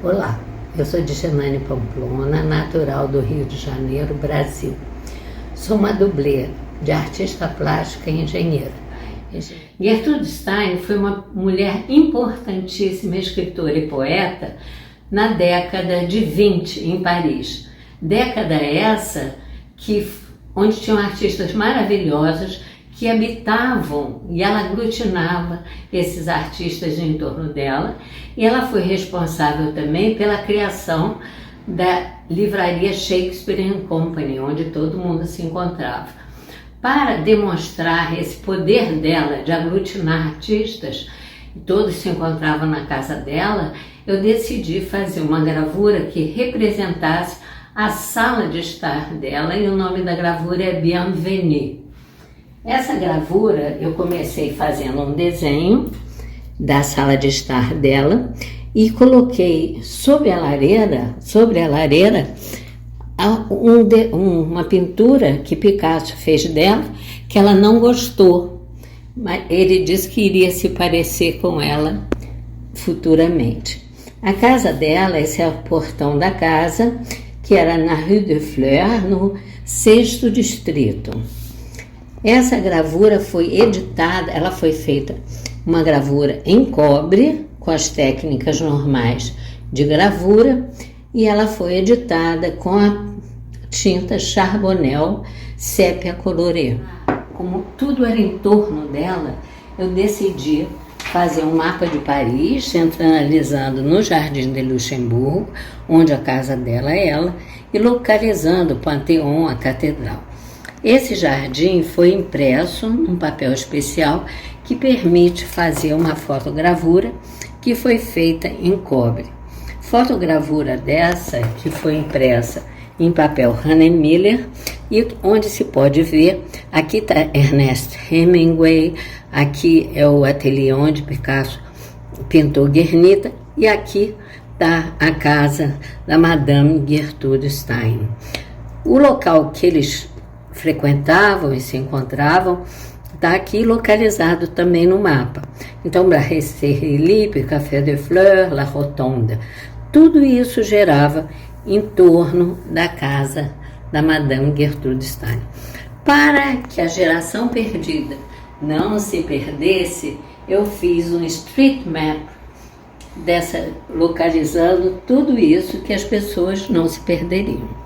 Olá, eu sou Dichenane Pamplona, natural do Rio de Janeiro, Brasil. Sou uma dublê de artista plástica e engenheira. Gertrude Stein foi uma mulher importantíssima, escritora e poeta, na década de 20 em Paris. Década essa onde tinham artistas maravilhosos que habitavam e ela aglutinava esses artistas em torno dela, e ela foi responsável também pela criação da livraria Shakespeare & Company, onde todo mundo se encontrava. Para demonstrar esse poder dela de aglutinar artistas, todos se encontravam na casa dela, eu decidi fazer uma gravura que representasse a sala de estar dela, e o nome da gravura é Bienvenue. Essa gravura eu comecei fazendo um desenho da sala de estar dela e coloquei sobre a lareira uma pintura que Picasso fez dela, que ela não gostou, mas ele disse que iria se parecer com ela futuramente. A casa dela, esse é o portão da casa, que era na Rue de Fleurs, no 6º distrito. Essa gravura foi editada, ela foi feita uma gravura em cobre, com as técnicas normais de gravura, e ela foi editada com a tinta Charbonnel Sépia Coloré. Como tudo era em torno dela, eu decidi fazer um mapa de Paris, centralizando no Jardim de Luxemburgo, onde a casa dela é ela, e localizando o Panteão, a catedral. Esse jardim foi impresso num papel especial que permite fazer uma fotogravura que foi feita em cobre. Fotogravura dessa que foi impressa em papel Hahnemann e onde se pode ver, aqui está Ernest Hemingway, aqui é o ateliê onde Picasso pintou Guernica, e aqui está a casa da Madame Gertrude Stein. O local que eles frequentavam e se encontravam está aqui localizado também no mapa. Então, Brasserie, Café de Fleurs, La Rotonde, tudo isso gerava em torno da casa da Madame Gertrude Stein. Para que a geração perdida não se perdesse, eu fiz um street map localizando tudo isso, que as pessoas não se perderiam.